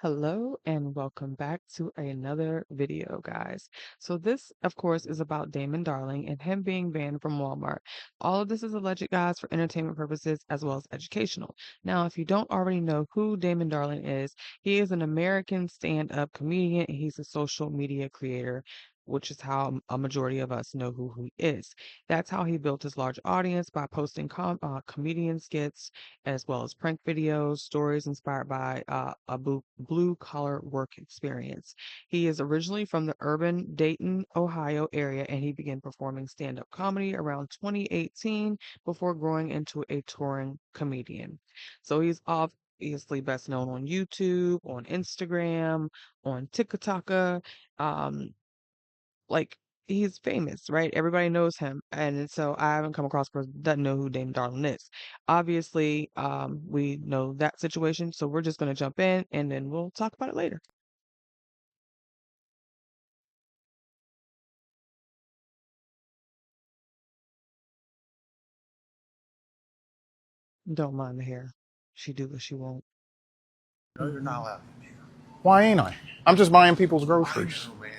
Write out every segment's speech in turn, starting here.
Hello and welcome back to another video, guys. So this, of course, is about Damon Darling and him being banned from Walmart. All of this is alleged, guys, for entertainment purposes as well as educational. Now, if you don't already know who Damon Darling is, he is an American stand-up comedian and he's a social media creator, which is how a majority of us know who he is. That's how he built his large audience by posting comedian skits as well as prank videos, stories inspired by a blue collar work experience. He is originally from the urban Dayton, Ohio area, and he began performing stand up comedy around 2018 before growing into a touring comedian. So he's obviously best known on YouTube, on Instagram, on TikTok. Um, like he's famous, right? Everybody knows him. And so I haven't come across a person that doesn't know who Dame Darlin is. Obviously, we know that situation, so we're just gonna jump in and then we'll talk about it later. Don't mind the hair. She do what she won't. No, you're not allowed in here. Why ain't I? I'm just buying people's groceries. I know, man.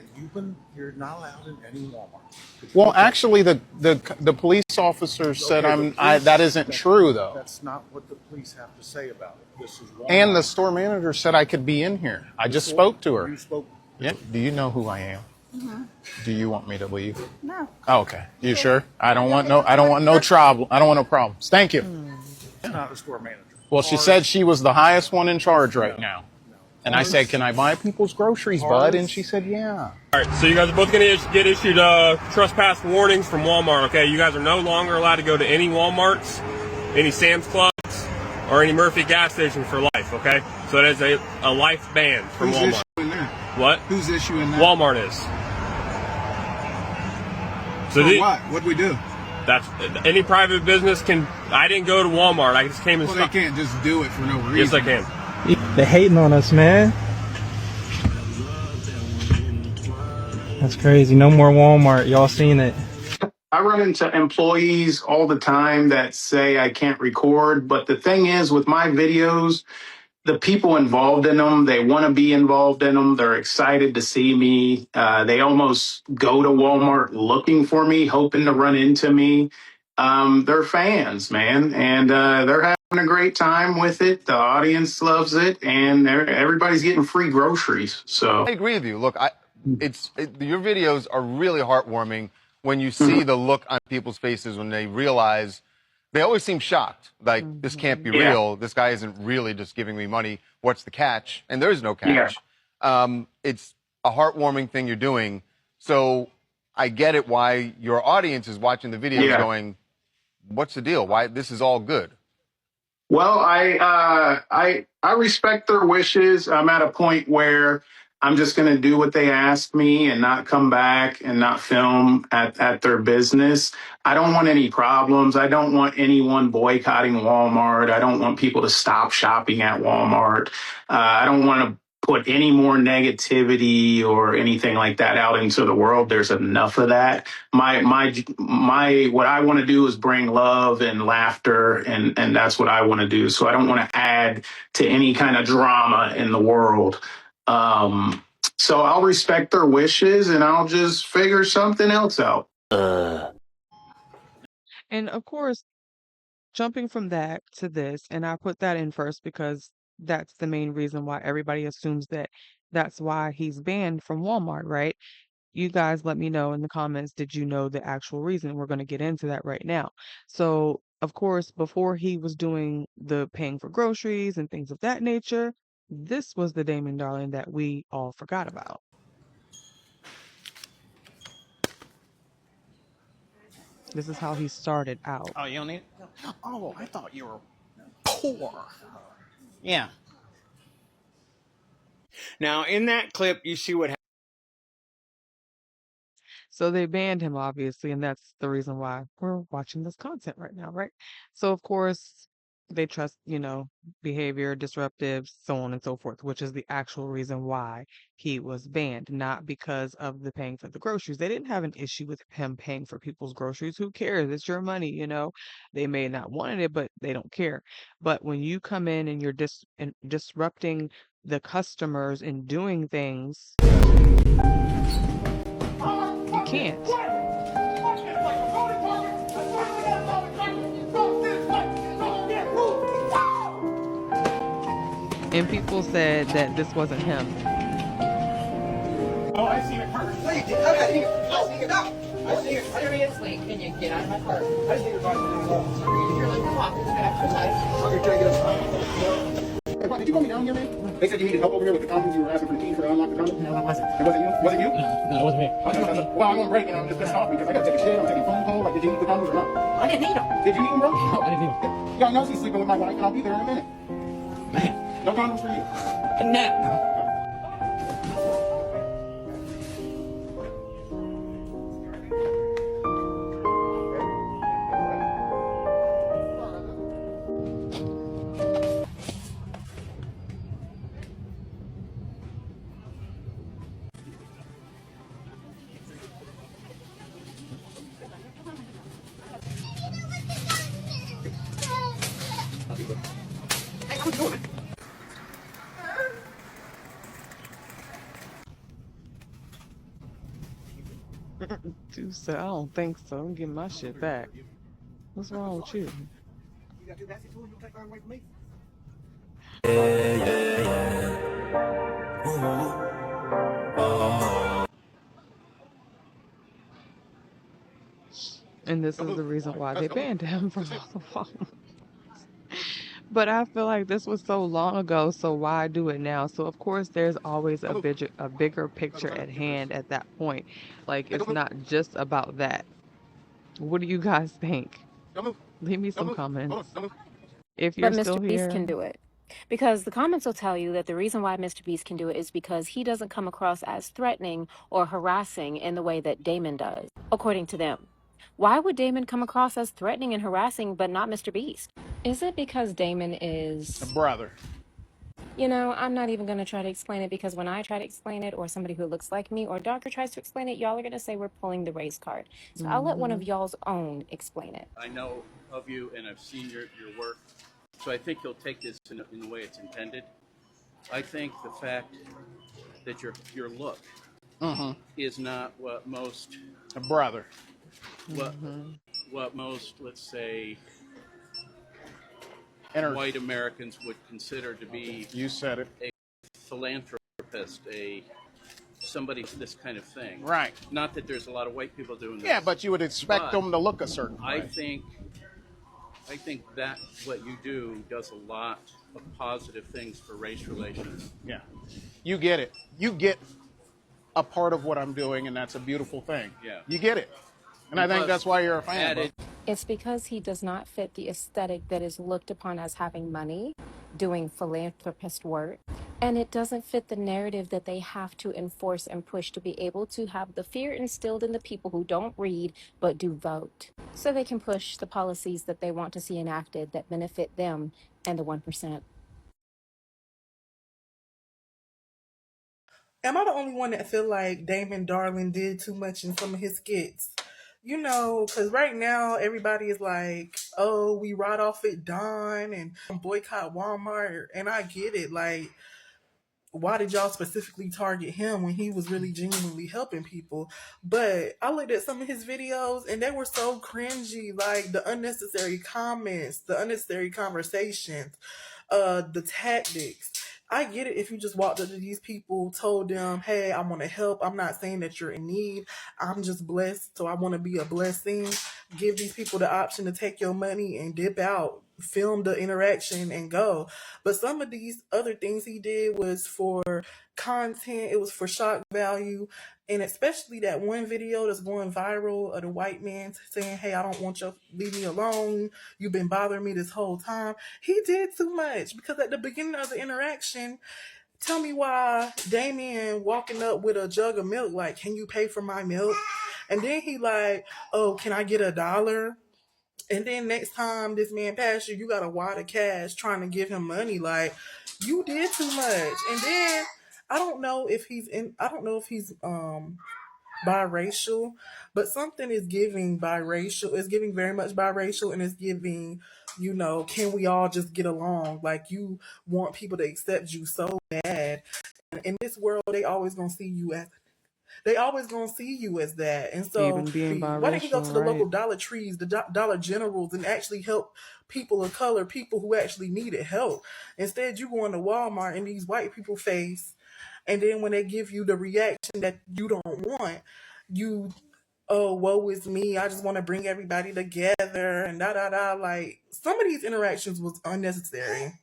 You're not allowed in any Walmart. Well, actually, the police officer said that isn't true though. That's not what the police have to say about it. This is Walmart. And the store manager said I could be in here. I just spoke to her. You spoke. Yeah. Do you know who I am? Mm-hmm. Do you want me to leave? No. Oh, okay. You sure? I don't want no trouble. I don't want no problems. Thank you. It's not the store manager. Well, she said she was the highest one in charge right now. And I said, "Can I buy people's groceries, bud?" And she said, "Yeah." All right, so you guys are both going to get issued trespass warnings from Walmart, okay? You guys are no longer allowed to go to any Walmarts, any Sam's Clubs, or any Murphy gas station for life, okay? So that is a life ban from Who's Walmart. issuing that? What? Who's issuing that? Walmart is. So For what? What'd we do? That's any private business can. I didn't go to Walmart. I just came and Well, they can't just do it for no reason. Yes, I can. They hating on us, man. That's crazy. No more Walmart. Y'all seen it. I run into employees all the time that say I can't record, but the thing is with my videos, the people involved in them, they want to be involved in them. They're excited to see me. They almost go to Walmart looking for me, hoping to run into me. They're fans, man, and they're having a great time with it. The audience loves it, and everybody's getting free groceries. So I agree with you. Look, your videos are really heartwarming when you see the look on people's faces when they realize. They always seem shocked, like this can't be real. This guy isn't really just giving me money. What's the catch? And there is no catch. It's a heartwarming thing you're doing. So I get it why your audience is watching the videos going, "What's the deal? Why this is all good?" Well, I respect their wishes. I'm at a point where I'm just going to do what they ask me and not come back and not film at their business. I don't want any problems. I don't want anyone boycotting Walmart. I don't want people to stop shopping at Walmart. I don't want to put any more negativity or anything like that out into the world. There's enough of that. What I want to do is bring love and laughter, and that's what I want to do. So I don't want to add to any kind of drama in the world. So I'll respect their wishes and I'll just figure something else out. And of course, jumping from that to this, and I put that in first because that's the main reason why everybody assumes that that's why he's banned from Walmart, right? You guys let me know in the comments, did you know the actual reason? We're going to get into that right now. So, of course, before he was doing the paying for groceries and things of that nature, this was the Damon Darling that we all forgot about. This is how he started out. Oh, you don't need it? Oh, I thought you were poor. Yeah. Now, in that clip, you see what So they banned him, obviously, and that's the reason why we're watching this content right now, right? So, of course, they trust, behavior, disruptive, so on and so forth, which is the actual reason why he was banned, not because of the paying for the groceries. They didn't have an issue with him paying for people's groceries. Who cares? It's your money. They may not wanted it, but they don't care. But when you come in and you're disrupting the customers and doing things, you can't. And people said that this wasn't him. Oh, I see it. I see it. I see it. Seriously, can you get out of my car? I see it. You're like, come on, it's gonna exercise. Okay, can I get a... Hey, Pop, did you call me down here, man? They said you needed help over here with the condoms. You were asking for the key for to unlock the condom. No, that wasn't. It wasn't you? Was it you? No, it wasn't me. Okay, well, I'm on break and I'm just pissed off because I gotta take a shit. I'm taking a phone call. Like, did you need the condoms or not? I didn't need them. Did you need them, bro? No, I didn't need them. Y'all knows he's sleeping with my wife and I'll be there in a minute. Man. No condoms for you. No. Dude said, I don't think so. I'm getting my shit back. What's wrong with you? You got too nasty to him, you take time away from me. And this is the reason why they banned him from all the Walmarts. But I feel like this was so long ago, so why do it now? So of course there's always a bigger picture at hand at that point. Like it's not just about that. What do you guys think? Leave me some comments. If you're But still Mr. Beast here. can do it. Because the comments will tell you that the reason why Mr. Beast can do it is because he doesn't come across as threatening or harassing in the way that Damon does, according to them. Why would Damon come across as threatening and harassing, but not Mr. Beast? Is it because Damon is... A brother. You know, I'm not even going to try to explain it because when I try to explain it or somebody who looks like me or darker tries to explain it, y'all are going to say we're pulling the race card. So I'll let one of y'all's own explain it. I know of you and I've seen your work, so I think you'll take this in the way it's intended. I think the fact that your look is not what most... A brother. What most, let's say, White white Americans would consider to be... You said it. A philanthropist, somebody this kind of thing. Right. Not that there's a lot of white people doing this. Yeah, but you would expect them to look a certain way. I think that what you do does a lot of positive things for race relations. Yeah. You get it. You get a part of what I'm doing, and that's a beautiful thing. Yeah. You get it. And I think that's why you're a fan. It's because he does not fit the aesthetic that is looked upon as having money, doing philanthropist work, and it doesn't fit the narrative that they have to enforce and push to be able to have the fear instilled in the people who don't read but do vote, so they can push the policies that they want to see enacted that benefit them and the 1%. Am I the only one that feel like Damon Darling did too much in some of his skits? You know, because right now everybody is like, oh, we ride off at Dawn and boycott Walmart. And I get it. Like, why did y'all specifically target him when he was really genuinely helping people? But I looked at some of his videos and they were so cringy. Like the unnecessary comments, the unnecessary conversations, the tactics. I get it if you just walked up to these people, told them, hey, I want to help. I'm not saying that you're in need. I'm just blessed, so I want to be a blessing. Give these people the option to take your money and dip out, film the interaction and go. But some of these other things he did was for content. It was for shock value. And especially that one video that's going viral of the white man saying, hey, I don't want you, leave me alone. You've been bothering me this whole time. He did too much because at the beginning of the interaction, tell me why Damien walking up with a jug of milk, like, can you pay for my milk? And then he like, oh, can I get $1? And then next time this man pass you, you got a wad of cash trying to give him money. Like, you did too much. And then I don't know if he's biracial, but something is giving biracial. It's giving very much biracial, and it's giving You know, can we all just get along? Like, you want people to accept you so bad. And in this world, they always gonna see you as that. And so, Even being why didn't he go to biracial, the local right? Dollar Trees, the Dollar Generals, and actually help people of color, people who actually needed help? Instead, you going to Walmart in these white people face, and then when they give you the reaction that you don't want, you, oh, woe is me, I just want to bring everybody together and da da da. Like, some of these interactions was unnecessary.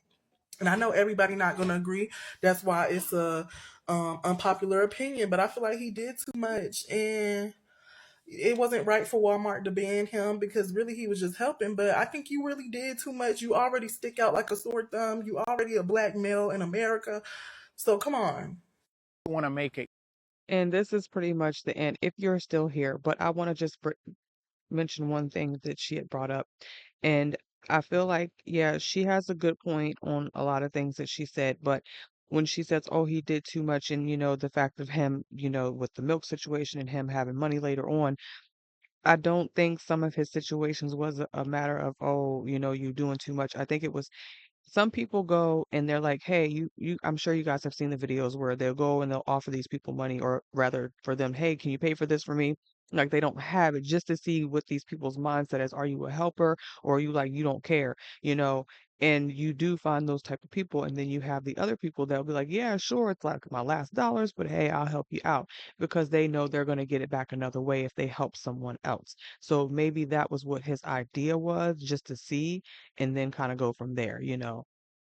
And I know everybody not gonna agree. That's why it's a unpopular opinion. But I feel like he did too much, and it wasn't right for Walmart to ban him because really he was just helping. But I think you really did too much. You already stick out like a sore thumb. You already a black male in America. So come on. Want to make it And this is pretty much the end if you're still here. But I want to just mention one thing that she had brought up. And I feel like, yeah, she has a good point on a lot of things that she said. But when she says, oh, he did too much, and, the fact of him, with the milk situation and him having money later on, I don't think some of his situations was a matter of, oh, you doing too much. I think it was some people go and they're like, hey, I'm sure you guys have seen the videos where they'll go and they'll offer these people money, or rather for them, hey, can you pay for this for me? Like they don't have it, just to see what these people's mindset is. Are you a helper, or are you like, you don't care, you know? And you do find those type of people. And then you have the other people that'll be like, yeah, sure, it's like my last dollars, but hey, I'll help you out, because they know they're going to get it back another way if they help someone else. So maybe that was what his idea was, just to see, and then kind of go from there.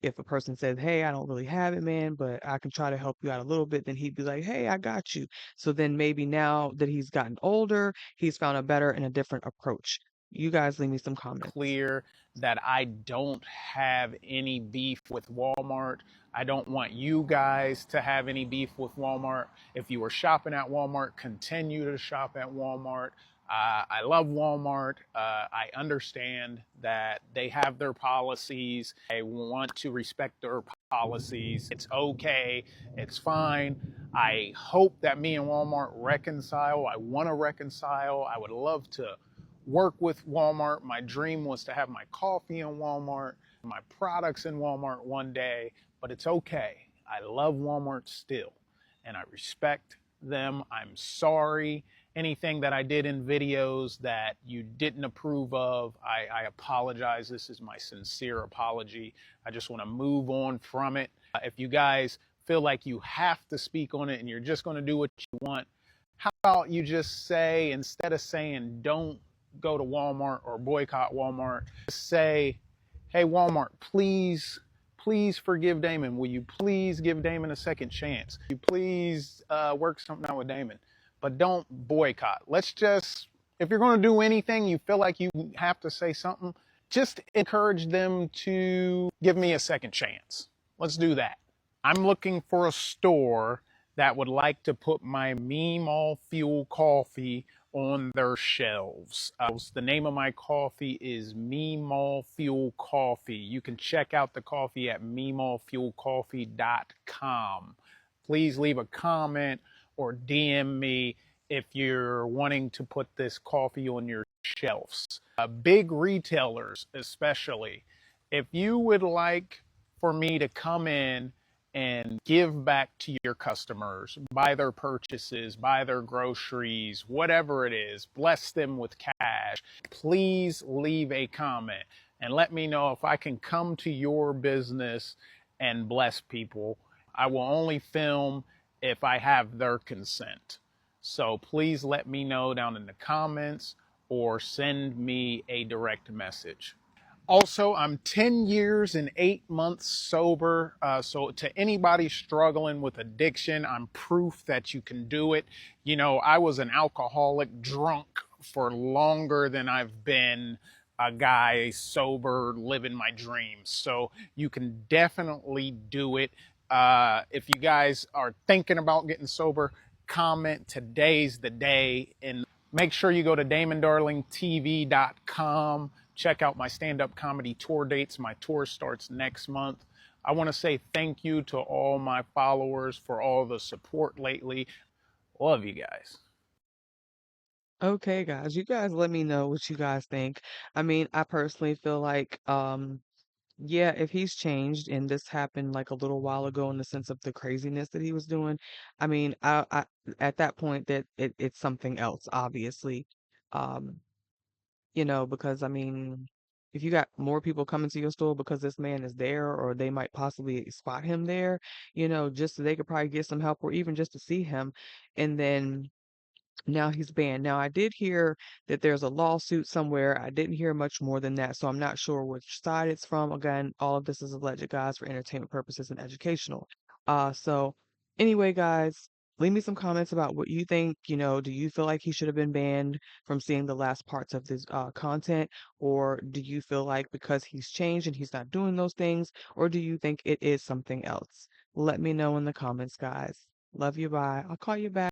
If a person says, hey, I don't really have it, man, but I can try to help you out a little bit, then he'd be like, hey, I got you. So then maybe now that he's gotten older, he's found a better and a different approach. You guys leave me some comments. clear that I don't have any beef with Walmart. I don't want you guys to have any beef with Walmart. If you are shopping at Walmart, continue to shop at Walmart. I love Walmart. I understand that they have their policies. I want to respect their policies. It's okay. It's fine. I hope that me and Walmart reconcile. I want to reconcile. I would love to work with Walmart. My dream was to have my coffee in Walmart, my products in Walmart one day, but it's okay. I love Walmart still, and I respect them. I'm sorry. Anything that I did in videos that you didn't approve of, I apologize. This is my sincere apology. I just want to move on from it. If you guys feel like you have to speak on it and you're just going to do what you want, how about you just say, instead of saying don't go to Walmart or boycott Walmart, say, hey, Walmart, please forgive Damon. Will you please give Damon a second chance? Will you please work something out with Damon? But don't boycott. Let's just, if you're going to do anything, you feel like you have to say something, just encourage them to give me a second chance. Let's do that. I'm looking for a store that would like to put my Meemaw Fuel coffee on their shelves. The name of my coffee is Meemaw Fuel Coffee. You can check out the coffee at meemawfuelcoffee.com. Please leave a comment or DM me if you're wanting to put this coffee on your shelves. Big retailers especially, if you would like for me to come in and give back to your customers, buy their purchases, buy their groceries, whatever it is, bless them with cash, please leave a comment and let me know if I can come to your business and bless people. I will only film if I have their consent. So please let me know down in the comments or send me a direct message. Also, I'm 10 years and 8 months sober. So to anybody struggling with addiction, I'm proof that you can do it. You know, I was an alcoholic drunk for longer than I've been a guy sober living my dreams. So you can definitely do it. If you guys are thinking about getting sober, comment today's the day, and make sure you go to DamonDarlingTV.com. Check out my stand-up comedy tour dates. My tour starts next month. I want to say thank you to all my followers for all the support lately. Love you guys. Okay, guys, you guys let me know what you guys think. I mean, I personally feel like, yeah, if he's changed and this happened like a little while ago in the sense of the craziness that he was doing, I mean, I at that point that it's something else, obviously. Um, because I mean, if you got more people coming to your store because this man is there, or they might possibly spot him there, just so they could probably get some help or even just to see him, and then now he's banned. Now, I did hear that there's a lawsuit somewhere. I didn't hear much more than that, so I'm not sure which side it's from. Again, all of this is alleged, guys, for entertainment purposes and educational. So anyway, guys, leave me some comments about what you think. Do you feel like he should have been banned from seeing the last parts of this content, or do you feel like because he's changed and he's not doing those things, or do you think it is something else? Let me know in the comments, guys. Love you. Bye. I'll call you back.